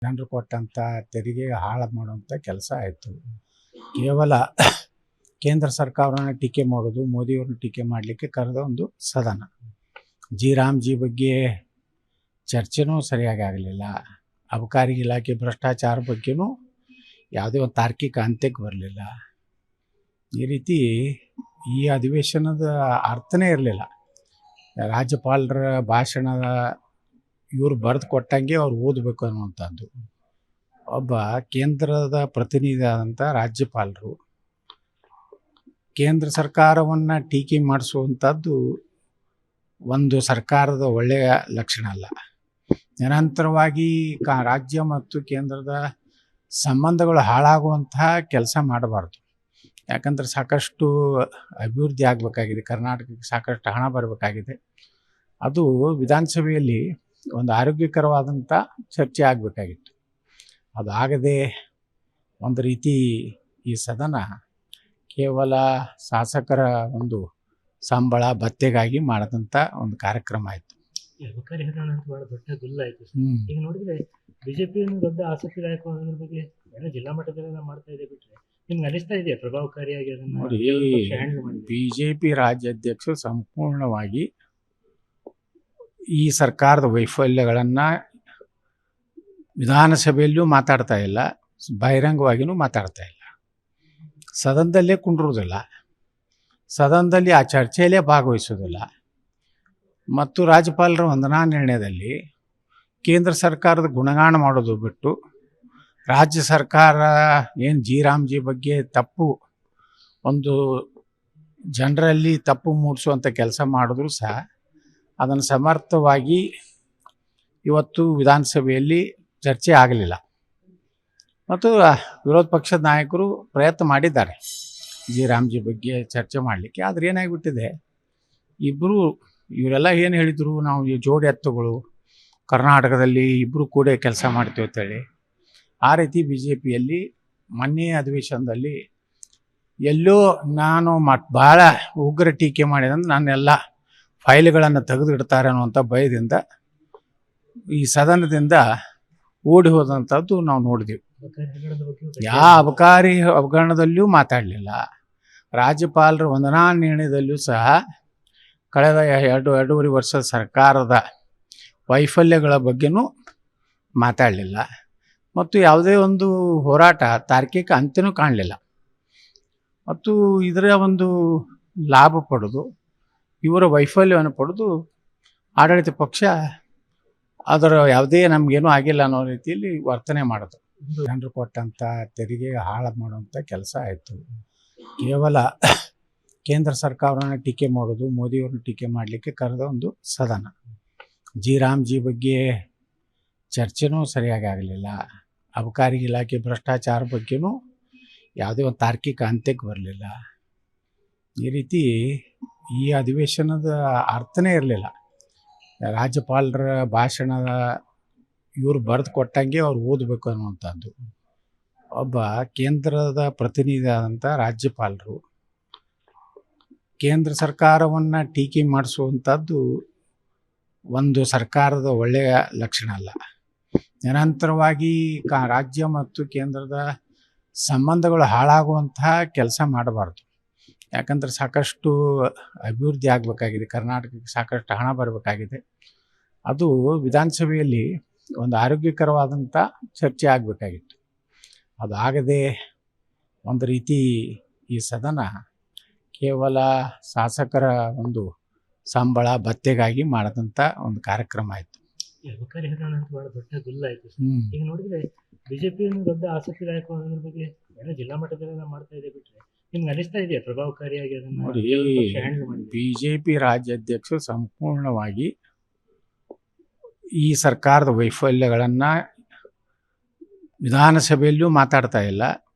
ಜನರು ಕೊಟ್ಟಂಥ ತೆರಿಗೆ ಹಾಳು ಮಾಡುವಂಥ ಕೆಲಸ ಆಯಿತು. ಕೇವಲ ಕೇಂದ್ರ ಸರ್ಕಾರವನ್ನು ಟೀಕೆ ಮಾಡೋದು, ಮೋದಿಯವ್ರನ್ನ ಟೀಕೆ ಮಾಡಲಿಕ್ಕೆ ಕರೆದ ಒಂದು ಸದನ. ರಾಮ್ಜಿ ಬಗ್ಗೆ ಚರ್ಚೆನೂ ಸರಿಯಾಗಿ ಆಗಲಿಲ್ಲ. ಅಬಕಾರಿ ಇಲಾಖೆ ಭ್ರಷ್ಟಾಚಾರ ಬಗ್ಗೆನೂ ಯಾವುದೇ ಒಂದು ತಾರ್ಕಿಕ ಅಂತ್ಯಕ್ಕೆ ಬರಲಿಲ್ಲ. ಈ ರೀತಿ ಈ ಅಧಿವೇಶನದ ಅರ್ಥನೇ ಇರಲಿಲ್ಲ. ರಾಜ್ಯಪಾಲರ ಭಾಷಣದ ಇವರು ಬರೆದು ಕೊಟ್ಟಂಗೆ ಅವ್ರು ಓದಬೇಕು ಅನ್ನುವಂಥದ್ದು. ಒಬ್ಬ ಕೇಂದ್ರದ ಪ್ರತಿನಿಧಿ ಆದಂಥ ರಾಜ್ಯಪಾಲರು ಕೇಂದ್ರ ಸರ್ಕಾರವನ್ನು ಟೀಕೆ ಮಾಡಿಸುವಂಥದ್ದು ಒಂದು ಸರ್ಕಾರದ ಒಳ್ಳೆಯ ಲಕ್ಷಣ ಅಲ್ಲ. ನಿರಂತರವಾಗಿ ರಾಜ್ಯ ಮತ್ತು ಕೇಂದ್ರದ ಸಂಬಂಧಗಳು ಹಾಳಾಗುವಂತಹ ಕೆಲಸ ಮಾಡಬಾರ್ದು. ಯಾಕಂದರೆ ಸಾಕಷ್ಟು ಅಭಿವೃದ್ಧಿ ಆಗಬೇಕಾಗಿದೆ, ಕರ್ನಾಟಕಕ್ಕೆ ಸಾಕಷ್ಟು ಹಣ ಬರಬೇಕಾಗಿದೆ. ಅದು ವಿಧಾನಸಭೆಯಲ್ಲಿ ಒಂದು ಆರೋಗ್ಯಕರವಾದಂಥ ಚರ್ಚೆ ಆಗಬೇಕಾಗಿತ್ತು. ಅದಾಗದೆ ಒಂದು ರೀತಿ ಈ ಸದನ ಕೇವಲ ಶಾಸಕರ ಒಂದು ಸಂಬಳ ಭತ್ಯೆಗಾಗಿ ಮಾಡಿದಂಥ ಒಂದು ಕಾರ್ಯಕ್ರಮ ಆಯಿತು. ಅಬಕಾರಿ ಹಗರಣ ಅಂತ ಭಾಳ ದೊಡ್ಡ ಗುಲ್ಲ ಆಯಿತು. ಈಗ ನೋಡಿದ್ರೆ ಬಿಜೆಪಿಯನ್ನು ದೊಡ್ಡ ಆಸಕ್ತಿದಾಯಕವಾದ್ರ ಬಗ್ಗೆ ಎಲ್ಲ ಜಿಲ್ಲಾ ಮಟ್ಟದಲ್ಲೆಲ್ಲ ಮಾಡ್ತಾ ಇದೆ ಬಿಟ್ಟರೆ ನಿಮ್ಗೆ ಅನಿಸ್ತಾ ಇದೆಯಾ ಪ್ರಭಾವಕಾರಿಯಾಗಿ ಅದನ್ನು ನೋಡಿ? ಬಿಜೆಪಿ ರಾಜ್ಯಾಧ್ಯಕ್ಷರು ಸಂಪೂರ್ಣವಾಗಿ ಈ ಸರ್ಕಾರದ ವೈಫಲ್ಯಗಳನ್ನು ವಿಧಾನಸಭೆಯಲ್ಲೂ ಮಾತಾಡ್ತಾ ಇಲ್ಲ, ಬಹಿರಂಗವಾಗಿಯೂ ಮಾತಾಡ್ತಾ ಇಲ್ಲ. ಸದನದಲ್ಲೇ ಕುಂಡ್ರುವುದಿಲ್ಲ, ಸದನದಲ್ಲಿ ಆ ಚರ್ಚೆಯಲ್ಲೇ ಭಾಗವಹಿಸೋದಿಲ್ಲ. ಮತ್ತು ರಾಜ್ಯಪಾಲರ ವಂದನಾ ನಿರ್ಣಯದಲ್ಲಿ ಕೇಂದ್ರ ಸರ್ಕಾರದ ಗುಣಗಾನ ಮಾಡೋದು ಬಿಟ್ಟು ರಾಜ್ಯ ಸರ್ಕಾರ ಏನು ರಾಮ್ಜಿ ಬಗ್ಗೆ ತಪ್ಪು ಒಂದು ಜನರಲ್ಲಿ ತಪ್ಪು ಮೂಡಿಸುವಂಥ ಕೆಲಸ ಮಾಡಿದ್ರು ಸಹ ಅದನ್ನು ಸಮರ್ಥವಾಗಿ ಇವತ್ತು ವಿಧಾನಸಭೆಯಲ್ಲಿ ಚರ್ಚೆ ಆಗಲಿಲ್ಲ. ಮತ್ತು ವಿರೋಧ ಪಕ್ಷದ ನಾಯಕರು ಪ್ರಯತ್ನ ಮಾಡಿದ್ದಾರೆ ರಾಮ್ಜಿ ಬಗ್ಗೆ ಚರ್ಚೆ ಮಾಡಲಿಕ್ಕೆ. ಆದರೆ ಏನಾಗಿಬಿಟ್ಟಿದೆ, ಇವರೆಲ್ಲ ಏನು ಹೇಳಿದರು, ನಾವು ಈ ಜೋಡಿ ಎತ್ತುಗಳು ಕರ್ನಾಟಕದಲ್ಲಿ ಇಬ್ಬರು ಕೂಡ ಕೆಲಸ ಮಾಡ್ತೀವಿ ಅಂತೇಳಿ. ಆ ರೀತಿ ಬಿ ಜೆ ಪಿಯಲ್ಲಿ ಮೊನ್ನೆ ಅಧಿವೇಶನದಲ್ಲಿ ಎಲ್ಲೋ ನಾನು ಭಾಳ ಉಗ್ರ ಟೀಕೆ ಮಾಡಿದಂದ್ರೆ ನನ್ನೆಲ್ಲ ಫೈಲ್ಗಳನ್ನು ತೆಗೆದಿಡ್ತಾರೆ ಅನ್ನುವಂಥ ಭಯದಿಂದ ಈ ಸದನದಿಂದ ಓಡಿ ಹೋದಂಥದ್ದು ನಾವು ನೋಡಿದೆವು. ಯಾವ ಅಬಕಾರಿ ಹಗರಣದಲ್ಲಿಯೂ ಮಾತಾಡಲಿಲ್ಲ. ರಾಜ್ಯಪಾಲರ ವಂದನಾ ನಿರ್ಣಯದಲ್ಲಿಯೂ ಸಹ ಕಳೆದ ಎರಡೂವರೆ ವರ್ಷದ ಸರ್ಕಾರದ ವೈಫಲ್ಯಗಳ ಬಗ್ಗೆನೂ ಮಾತಾಡಲಿಲ್ಲ. ಮತ್ತು ಯಾವುದೇ ಒಂದು ಹೋರಾಟ ತಾರ್ಕಿಕ ಅಂತ್ಯನೂ ಕಾಣಲಿಲ್ಲ. ಮತ್ತು ಇದರ ಒಂದು ಲಾಭ ಪಡೆದು ಇವರ ವೈಫಲ್ಯವನ್ನು ಪಡೆದು ಆಡಳಿತ ಪಕ್ಷ ಅದರ ಯಾವುದೇ ನಮಗೇನೂ ಆಗಿಲ್ಲ ಅನ್ನೋ ರೀತಿಯಲ್ಲಿ ವರ್ತನೆ ಮಾಡೋದು. ಜನರು ಕೊಟ್ಟಂಥ ತೆರಿಗೆ ಹಾಳು ಮಾಡುವಂಥ ಕೆಲಸ ಆಯಿತು. ಕೇವಲ ಕೇಂದ್ರ ಸರ್ಕಾರವನ್ನು ಟೀಕೆ ಮಾಡೋದು, ಮೋದಿಯವ್ರನ್ನ ಟೀಕೆ ಮಾಡಲಿಕ್ಕೆ ಕರೆದ ಒಂದು ಸದನ. ರಾಮ್ಜಿ ಬಗ್ಗೆ ಚರ್ಚೆನೂ ಸರಿಯಾಗಿ ಆಗಲಿಲ್ಲ. ಅಬಕಾರಿ ಇಲಾಖೆ ಭ್ರಷ್ಟಾಚಾರ ಬಗ್ಗೆನೂ ಯಾವುದೇ ಒಂದು ತಾರ್ಕಿಕ ಅಂತ್ಯಕ್ಕೆ ಬರಲಿಲ್ಲ. ಈ ರೀತಿ ಈ ಅಧಿವೇಶನದ ಅರ್ಥನೇ ಇರಲಿಲ್ಲ. ರಾಜ್ಯಪಾಲರ ಭಾಷಣದ ಇವರು ಬರೆದು ಕೊಟ್ಟಂಗೆ ಅವ್ರು ಓದಬೇಕು ಅನ್ನುವಂಥದ್ದು. ಒಬ್ಬ ಕೇಂದ್ರದ ಪ್ರತಿನಿಧಿ ಆದಂಥ ರಾಜ್ಯಪಾಲರು ಕೇಂದ್ರ ಸರ್ಕಾರವನ್ನು ಟೀಕೆ ಮಾಡಿಸುವಂಥದ್ದು ಒಂದು ಸರ್ಕಾರದ ಒಳ್ಳೆಯ ಲಕ್ಷಣ ಅಲ್ಲ. ನಿರಂತರವಾಗಿ ರಾಜ್ಯ ಮತ್ತು ಕೇಂದ್ರದ ಸಂಬಂಧಗಳು ಹಾಳಾಗುವಂತಹ ಕೆಲಸ ಮಾಡಬಾರ್ದು. ಯಾಕಂದರೆ ಸಾಕಷ್ಟು ಅಭಿವೃದ್ಧಿ ಆಗಬೇಕಾಗಿದೆ, ಕರ್ನಾಟಕಕ್ಕೆ ಸಾಕಷ್ಟು ಹಣ ಬರಬೇಕಾಗಿದೆ. ಅದು ವಿಧಾನಸಭೆಯಲ್ಲಿ ಒಂದು ಆರೋಗ್ಯಕರವಾದಂಥ ಚರ್ಚೆ ಆಗಬೇಕಾಗಿತ್ತು. ಅದಾಗದೆ ಒಂದು ರೀತಿ ಈ ಸದನ ಕೇವಲ ಶಾಸಕರ ಒಂದು ಸಂಬಳ ಭತ್ಯೆಗಾಗಿ ಮಾಡಿದಂಥ ಒಂದು ಕಾರ್ಯಕ್ರಮ ಆಯಿತು. ಅಬಕಾರಿ ಹಗರಣ ಅಂತ ಭಾಳ ದೊಡ್ಡ ಗುಲ್ಲ ಆಯಿತು. ಈಗ ನೋಡಿದ್ರೆ ಬಿಜೆಪಿಯನ್ನು ದೊಡ್ಡ ಆಸಕ್ತಿದಾಯಕವಾದ್ರ ಬಗ್ಗೆ ಎಲ್ಲ ಜಿಲ್ಲಾ ಮಟ್ಟದಲ್ಲೆಲ್ಲ ಮಾಡ್ತಾ ಇದೆ ಬಿಟ್ಟರೆ ನಿಮ್ಗೆ ಅನಿಸ್ತಾ ಇದೆಯಾ ಪ್ರಭಾವಕಾರಿಯಾಗಿ ಅದನ್ನು ನೋಡಿ? ಬಿಜೆಪಿ ರಾಜ್ಯಾಧ್ಯಕ್ಷರು ಸಂಪೂರ್ಣವಾಗಿ ಈ ಸರ್ಕಾರದ ವೈಫಲ್ಯಗಳನ್ನು ವಿಧಾನಸಭೆಯಲ್ಲೂ ಮಾತಾಡ್ತಾ ಇಲ್ಲ,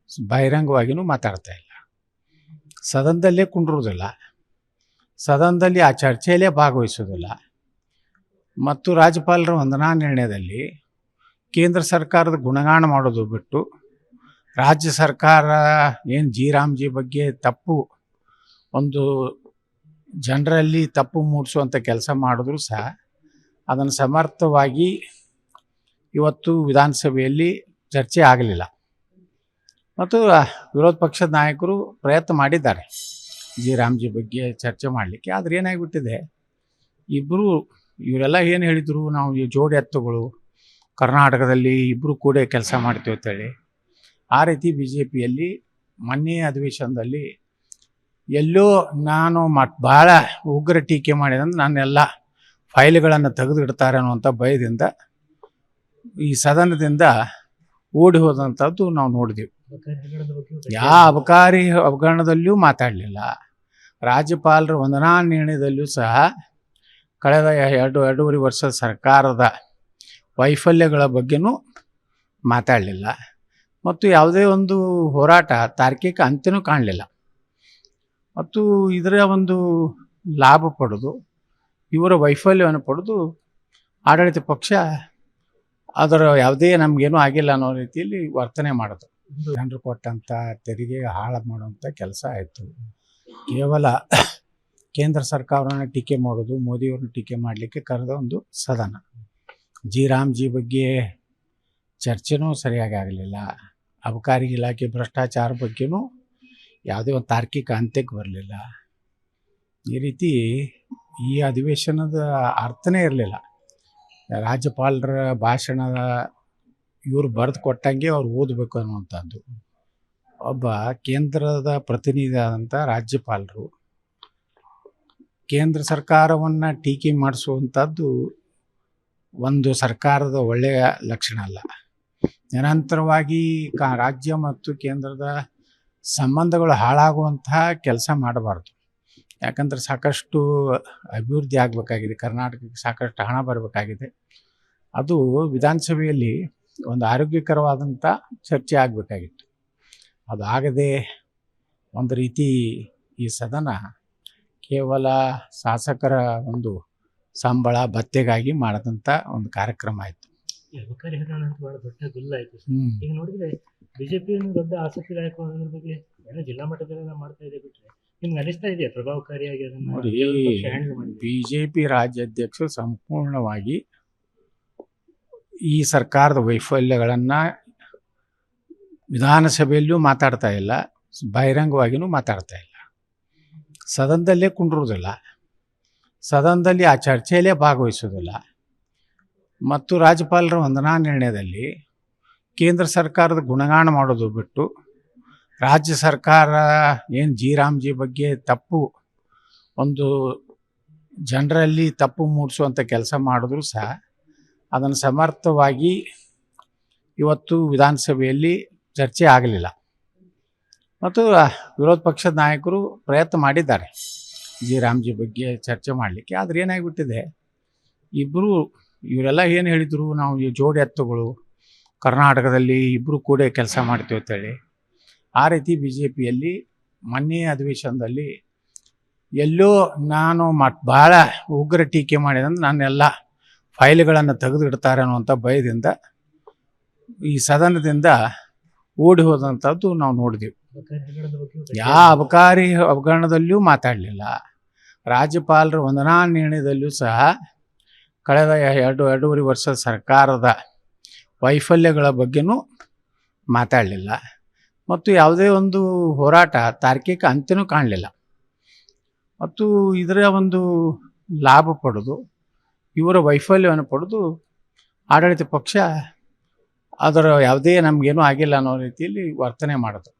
ಬಹಿರಂಗವಾಗಿಯೂ ಮಾತಾಡ್ತಾ ಇಲ್ಲ. ಸದನದಲ್ಲೇ ಕುಂಡ್ರುವುದಿಲ್ಲ, ಸದನದಲ್ಲಿ ಆ ಚರ್ಚೆಯಲ್ಲೇ ಭಾಗವಹಿಸೋದಿಲ್ಲ. ಮತ್ತು ರಾಜ್ಯಪಾಲರ ವಂದನಾ ನಿರ್ಣಯದಲ್ಲಿ ಕೇಂದ್ರ ಸರ್ಕಾರದ ಗುಣಗಾನ ಮಾಡೋದು ಬಿಟ್ಟು ರಾಜ್ಯ ಸರ್ಕಾರ ಏನು ರಾಮ್ಜಿ ಬಗ್ಗೆ ತಪ್ಪು ಒಂದು ಜನರಲ್ಲಿ ತಪ್ಪು ಮೂಡಿಸುವಂಥ ಕೆಲಸ ಮಾಡಿದ್ರು ಸಹ ಅದನ್ನು ಸಮರ್ಥವಾಗಿ ಇವತ್ತು ವಿಧಾನಸಭೆಯಲ್ಲಿ ಚರ್ಚೆ ಆಗಲಿಲ್ಲ. ಮತ್ತು ವಿರೋಧ ಪಕ್ಷದ ನಾಯಕರು ಪ್ರಯತ್ನ ಮಾಡಿದ್ದಾರೆ ಜಿ ರಾಮ್ಜಿ ಬಗ್ಗೆ ಚರ್ಚೆ ಮಾಡಲಿಕ್ಕೆ. ಆದರೆ ಏನಾಗಿಬಿಟ್ಟಿದೆ, ಇವರೆಲ್ಲ ಏನು ಹೇಳಿದರು, ನಾವು ಈ ಜೋಡಿ ಎತ್ತುಗಳು ಕರ್ನಾಟಕದಲ್ಲಿ ಇಬ್ಬರು ಕೂಡ ಕೆಲಸ ಮಾಡ್ತೀವಿ ಅಂತೇಳಿ. ಆ ರೀತಿ ಬಿ ಜೆ ಪಿಯಲ್ಲಿ ಮೊನ್ನೆ ಅಧಿವೇಶನದಲ್ಲಿ ಎಲ್ಲೋ ನಾನು ಭಾಳ ಉಗ್ರ ಟೀಕೆ ಮಾಡಿದಂದ್ರೆ ನನ್ನೆಲ್ಲ ಫೈಲ್ಗಳನ್ನು ತೆಗೆದಿಡ್ತಾರೆ ಅನ್ನುವಂಥ ಭಯದಿಂದ ಈ ಸದನದಿಂದ ಓಡಿ ಹೋದಂಥದ್ದು ನಾವು ನೋಡಿದೆವು. ಯಾವ ಅಬಕಾರಿ ಹಗರಣದಲ್ಲಿಯೂ ಮಾತಾಡಲಿಲ್ಲ. ರಾಜ್ಯಪಾಲರ ವಂದನಾ ನಿರ್ಣಯದಲ್ಲಿಯೂ ಸಹ ಕಳೆದ ಎರಡೂವರೆ ವರ್ಷದ ಸರ್ಕಾರದ ವೈಫಲ್ಯಗಳ ಬಗ್ಗೆನೂ ಮಾತಾಡಲಿಲ್ಲ. ಮತ್ತು ಯಾವುದೇ ಒಂದು ಹೋರಾಟ ತಾರ್ಕಿಕ ಅಂತ್ಯನೂ ಕಾಣಲಿಲ್ಲ. ಮತ್ತು ಇದರ ಒಂದು ಲಾಭ ಪಡೆದು ಇವರ ವೈಫಲ್ಯವನ್ನು ಪಡೆದು ಆಡಳಿತ ಪಕ್ಷ ಅದರ ಯಾವುದೇ ನಮಗೇನೂ ಆಗಿಲ್ಲ ಅನ್ನೋ ರೀತಿಯಲ್ಲಿ ವರ್ತನೆ ಮಾಡೋದು. ಜನರು ಕೊಟ್ಟಂಥ ತೆರಿಗೆ ಹಾಳು ಮಾಡುವಂಥ ಕೆಲಸ ಆಯಿತು. ಕೇವಲ ಕೇಂದ್ರ ಸರ್ಕಾರವನ್ನು ಟೀಕೆ ಮಾಡೋದು, ಮೋದಿಯವ್ರನ್ನ ಟೀಕೆ ಮಾಡಲಿಕ್ಕೆ ಕರೆದ ಒಂದು ಸದನ. ಜಿ ರಾಮ್ಜಿ ಬಗ್ಗೆ ಚರ್ಚೆನೂ ಸರಿಯಾಗಿ ಆಗಲಿಲ್ಲ. ಅಬಕಾರಿ ಇಲಾಖೆ ಭ್ರಷ್ಟಾಚಾರ ಬಗ್ಗೆನೂ ಯಾವುದೇ ಒಂದು ತಾರ್ಕಿಕ ಅಂತ್ಯಕ್ಕೆ ಬರಲಿಲ್ಲ. ಈ ರೀತಿ ಈ ಅಧಿವೇಶನದ ಅರ್ಥನೇ ಇರಲಿಲ್ಲ. ರಾಜ್ಯಪಾಲರ ಭಾಷಣದ ಇವರು ಬರೆದು ಕೊಟ್ಟಂಗೆ ಅವ್ರು ಓದಬೇಕು ಅನ್ನುವಂಥದ್ದು. ಒಬ್ಬ ಕೇಂದ್ರದ ಪ್ರತಿನಿಧಿ ಆದಂಥ ರಾಜ್ಯಪಾಲರು ಕೇಂದ್ರ ಸರ್ಕಾರವನ್ನು ಟೀಕೆ ಮಾಡಿಸುವಂಥದ್ದು ಒಂದು ಸರ್ಕಾರದ ಒಳ್ಳೆಯ ಲಕ್ಷಣ ಅಲ್ಲ. ನಿರಂತರವಾಗಿ ರಾಜ್ಯ ಮತ್ತು ಕೇಂದ್ರದ ಸಂಬಂಧಗಳು ಹಾಳಾಗುವಂತಹ ಕೆಲಸ ಮಾಡಬಾರ್ದು. ಯಾಕಂದರೆ ಸಾಕಷ್ಟು ಅಭಿವೃದ್ಧಿ ಆಗಬೇಕಾಗಿದೆ, ಕರ್ನಾಟಕಕ್ಕೆ ಸಾಕಷ್ಟು ಹಣ ಬರಬೇಕಾಗಿದೆ. ಅದು ವಿಧಾನಸಭೆಯಲ್ಲಿ ಒಂದು ಆರೋಗ್ಯಕರವಾದಂಥ ಚರ್ಚೆ ಆಗಬೇಕಾಗಿತ್ತು. ಅದು ಆಗದೆ ಒಂದು ರೀತಿ ಈ ಸದನ ಕೇವಲ ಶಾಸಕರ ಒಂದು ಸಂಬಳ ಭತ್ಯೆಗಾಗಿ ಮಾಡಿದಂಥ ಒಂದು ಕಾರ್ಯಕ್ರಮ ಆಯಿತು. ಅಬಕಾರಿ ಹಗರಣ ಅಂತ ಭಾಳ ದೊಡ್ಡ ಗುಲ್ಲ ಆಯಿತು. ಈಗ ನೋಡಿದ್ರೆ ಬಿಜೆಪಿಯನ್ನು ದೊಡ್ಡ ಆಸಕ್ತಿದಾಯಕವಾದ್ರ ಬಗ್ಗೆ ಏನೋ ಜಿಲ್ಲಾ ಮಟ್ಟದಲ್ಲೆಲ್ಲ ಮಾಡ್ತಾ ಇದೆ ಬಿಟ್ಟರೆ ನಿಮ್ಗೆ ಅನಿಸ್ತಾ ಇದೆಯಾ ಪ್ರಭಾವಕಾರಿಯಾಗಿ ಅದನ್ನು ನೋಡಿ? BJP ರಾಜ್ಯಾಧ್ಯಕ್ಷರು ಸಂಪೂರ್ಣವಾಗಿ ಈ ಸರ್ಕಾರದ ವೈಫಲ್ಯಗಳನ್ನು ವಿಧಾನಸಭೆಯಲ್ಲೂ ಮಾತಾಡ್ತಾ ಇಲ್ಲ, ಬಹಿರಂಗವಾಗಿಯೂ ಮಾತಾಡ್ತಾ ಇಲ್ಲ. ಸದನದಲ್ಲೇ ಕುಂಡ್ರುವುದಿಲ್ಲ, ಸದನದಲ್ಲಿ ಆ ಚರ್ಚೆಯಲ್ಲೇ ಭಾಗವಹಿಸೋದಿಲ್ಲ. ಮತ್ತು ರಾಜ್ಯಪಾಲರ ವಂದನಾ ನಿರ್ಣಯದಲ್ಲಿ ಕೇಂದ್ರ ಸರ್ಕಾರದ ಗುಣಗಾನ ಮಾಡೋದು ಬಿಟ್ಟು ರಾಜ್ಯ ಸರ್ಕಾರ ಏನು ಜಿ ರಾಮ್ಜಿ ಬಗ್ಗೆ ತಪ್ಪು ಒಂದು ಜನರಲ್ಲಿ ತಪ್ಪು ಮೂಡಿಸುವಂಥ ಕೆಲಸ ಮಾಡಿದ್ರೂ ಸಹ ಅದನ್ನು ಸಮರ್ಥವಾಗಿ ಇವತ್ತು ವಿಧಾನಸಭೆಯಲ್ಲಿ ಚರ್ಚೆ ಆಗಲಿಲ್ಲ. ಮತ್ತು ವಿರೋಧ ಪಕ್ಷದ ನಾಯಕರು ಪ್ರಯತ್ನ ಮಾಡಿದ್ದಾರೆ ಜಿ ರಾಮ್ಜಿ ಬಗ್ಗೆ ಚರ್ಚೆ ಮಾಡಲಿಕ್ಕೆ. ಆದರೆ ಏನಾಗಿಬಿಟ್ಟಿದೆ, ಇವರೆಲ್ಲ ಏನು ಹೇಳಿದರು, ನಾವು ಈ ಜೋಡಿ ಎತ್ತುಗಳು ಕರ್ನಾಟಕದಲ್ಲಿ ಇಬ್ಬರು ಕೂಡ ಕೆಲಸ ಮಾಡ್ತೀವಿ ಅಂತೇಳಿ. ಆ ರೀತಿ ಬಿ ಜೆ ಪಿಯಲ್ಲಿ ಮೊನ್ನೆ ಅಧಿವೇಶನದಲ್ಲಿ ಎಲ್ಲೋ ನಾನು ಭಾಳ ಉಗ್ರ ಟೀಕೆ ಮಾಡಿದಂದ್ರೆ ನನ್ನೆಲ್ಲ ಫೈಲ್ಗಳನ್ನು ತೆಗೆದಿಡ್ತಾರೆ ಅನ್ನುವಂಥ ಭಯದಿಂದ ಈ ಸದನದಿಂದ ಓಡಿ ಹೋದಂಥದ್ದು ನಾವು ನೋಡಿದೆವು. ಯಾವ ಅಬಕಾರಿ ಹಗರಣದಲ್ಲಿಯೂ ಮಾತಾಡಲಿಲ್ಲ. ರಾಜ್ಯಪಾಲರ ವಂದನಾ ನಿರ್ಣಯದಲ್ಲಿಯೂ ಸಹ ಕಳೆದ ಎರಡೂವರೆ ವರ್ಷದ ಸರ್ಕಾರದ ವೈಫಲ್ಯಗಳ ಬಗ್ಗೆನೂ ಮಾತಾಡಲಿಲ್ಲ. ಮತ್ತು ಯಾವುದೇ ಒಂದು ಹೋರಾಟ ತಾರ್ಕಿಕ ಅಂತ್ಯನೂ ಕಾಣಲಿಲ್ಲ. ಮತ್ತು ಇದರ ಒಂದು ಲಾಭ ಪಡೆದು ಇವರ ವೈಫಲ್ಯವನ್ನು ಪಡೆದು ಆಡಳಿತ ಪಕ್ಷ ಅದರ ಯಾವುದೇ ನಮಗೇನೂ ಆಗಿಲ್ಲ ಅನ್ನೋ ರೀತಿಯಲ್ಲಿ ವರ್ತನೆ ಮಾಡೋದು.